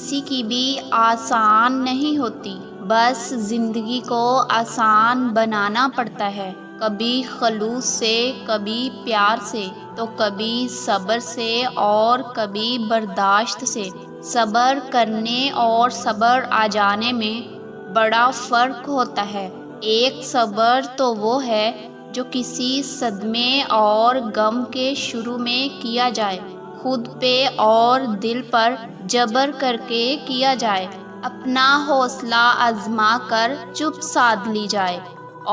کسی کی بھی آسان نہیں ہوتی، بس زندگی کو آسان بنانا پڑتا ہے، کبھی خلوص سے، کبھی پیار سے، تو کبھی صبر سے اور کبھی برداشت سے۔ صبر کرنے اور صبر آ جانے میں بڑا فرق ہوتا ہے۔ ایک صبر تو وہ ہے جو کسی صدمے اور غم کے شروع میں کیا جائے، خود پہ اور دل پر جبر کر کے کیا جائے، اپنا حوصلہ آزما کر چپ سادھ لی جائے۔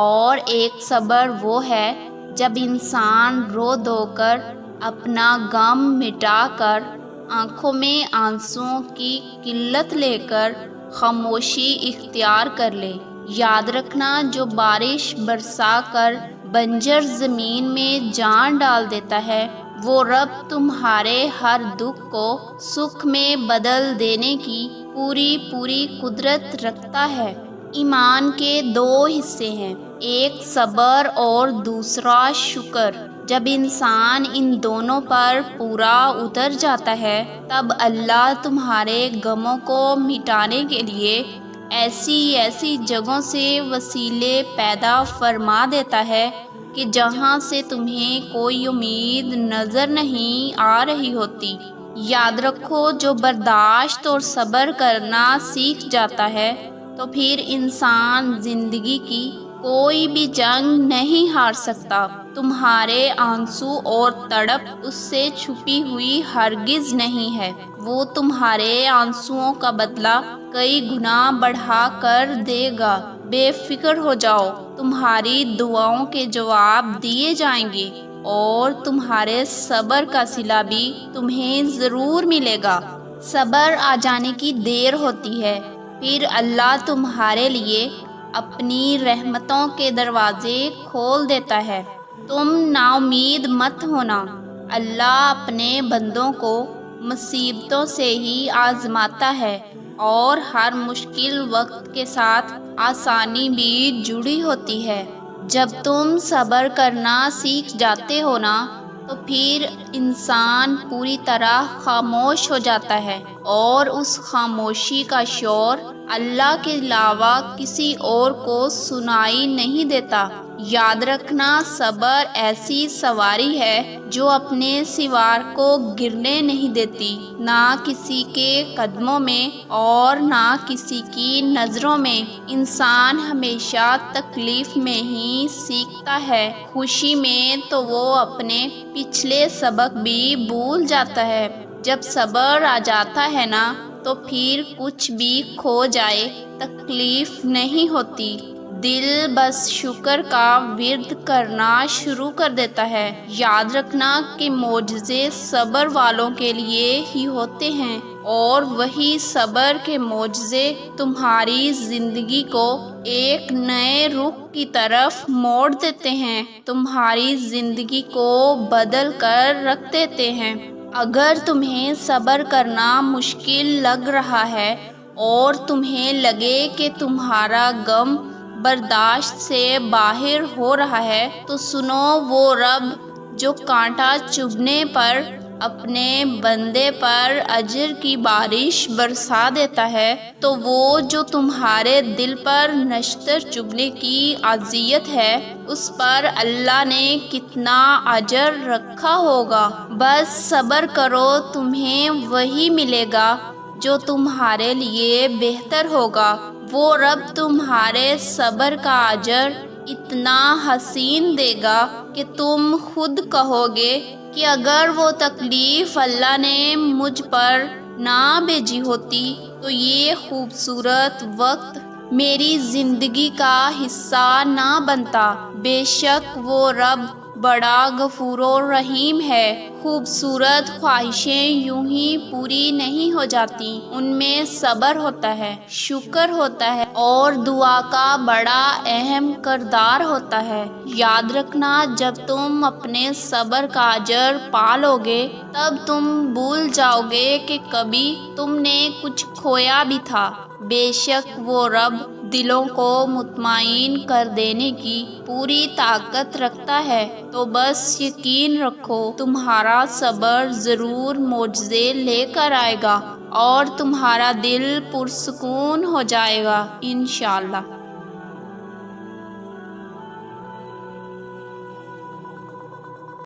اور ایک صبر وہ ہے جب انسان رو دھو کر، اپنا غم مٹا کر، آنکھوں میں آنسوؤں کی قلت لے کر خاموشی اختیار کر لے۔ یاد رکھنا، جو بارش برسا کر بنجر زمین میں جان ڈال دیتا ہے، وہ رب تمہارے ہر دکھ کو سکھ میں بدل دینے کی پوری قدرت رکھتا ہے۔ ایمان کے دو حصے ہیں، ایک صبر اور دوسرا شکر۔ جب انسان ان دونوں پر پورا اتر جاتا ہے، تب اللہ تمہارے غموں کو مٹانے کے لیے ایسی جگہوں سے وسیلے پیدا فرما دیتا ہے کہ جہاں سے تمہیں کوئی امید نظر نہیں آ رہی ہوتی۔ یاد رکھو، جو برداشت اور صبر کرنا سیکھ جاتا ہے، تو پھر انسان زندگی کی کوئی بھی جنگ نہیں ہار سکتا۔ تمہارے آنسو اور تڑپ اس سے چھپی ہوئی ہرگز نہیں ہے، وہ تمہارے آنسوؤں کا بدلہ کئی گنا بڑھا کر دے گا۔ بے فکر ہو جاؤ، تمہاری دعاؤں کے جواب دیے جائیں گے اور تمہارے صبر کا صلہ بھی تمہیں ضرور ملے گا۔ صبر آ جانے کی دیر ہوتی ہے، پھر اللہ تمہارے لیے اپنی رحمتوں کے دروازے کھول دیتا ہے۔ تم ناامید مت ہونا، اللہ اپنے بندوں کو مصیبتوں سے ہی آزماتا ہے، اور ہر مشکل وقت کے ساتھ آسانی بھی جڑی ہوتی ہے۔ جب تم صبر کرنا سیکھ جاتے ہو نا، تو پھر انسان پوری طرح خاموش ہو جاتا ہے، اور اس خاموشی کا شور اللہ کے علاوہ کسی اور کو سنائی نہیں دیتا۔ یاد رکھنا، صبر ایسی سواری ہے جو اپنے سوار کو گرنے نہیں دیتی، نہ کسی کے قدموں میں اور نہ کسی کی نظروں میں۔ انسان ہمیشہ تکلیف میں ہی سیکھتا ہے، خوشی میں تو وہ اپنے پچھلے سبق بھی بھول جاتا ہے۔ جب صبر آ جاتا ہے نا، تو پھر کچھ بھی کھو جائے تکلیف نہیں ہوتی، دل بس شکر کا ورد کرنا شروع کر دیتا ہے۔ یاد رکھنا کہ معجزے صبر والوں کے لیے ہی ہوتے ہیں، اور وہی صبر کے معجزے تمہاری زندگی کو ایک نئے رخ کی طرف موڑ دیتے ہیں، تمہاری زندگی کو بدل کر رکھ دیتے ہیں۔ اگر تمہیں صبر کرنا مشکل لگ رہا ہے اور تمہیں لگے کہ تمہارا غم برداشت سے باہر ہو رہا ہے، تو سنو، وہ رب جو کانٹا چبھنے پر اپنے بندے پر اجر کی بارش برسا دیتا ہے، تو وہ جو تمہارے دل پر نشتر چبھنے کی اذیت ہے، اس پر اللہ نے کتنا اجر رکھا ہوگا۔ بس صبر کرو، تمہیں وہی ملے گا جو تمہارے لیے بہتر ہوگا۔ وہ رب تمہارے صبر کا اجر اتنا حسین دے گا کہ تم خود کہو گے کہ اگر وہ تکلیف اللہ نے مجھ پر نہ بھیجی ہوتی تو یہ خوبصورت وقت میری زندگی کا حصہ نہ بنتا۔ بے شک وہ رب بڑا غفور و رحیم ہے۔ خوبصورت خواہشیں یوں ہی پوری نہیں ہو جاتی، ان میں صبر ہوتا ہے، شکر ہوتا ہے، اور دعا کا بڑا اہم کردار ہوتا ہے۔ یاد رکھنا، جب تم اپنے صبر کا اجر پالو گے، تب تم بھول جاؤ گے کہ کبھی تم نے کچھ کھویا بھی تھا۔ بے شک وہ رب دلوں کو مطمئن کر دینے کی پوری طاقت رکھتا ہے۔ تو بس یقین رکھو، تمہارا صبر ضرور معجزے لے کر آئے گا، اور تمہارا دل پرسکون ہو جائے گا انشاءاللہ۔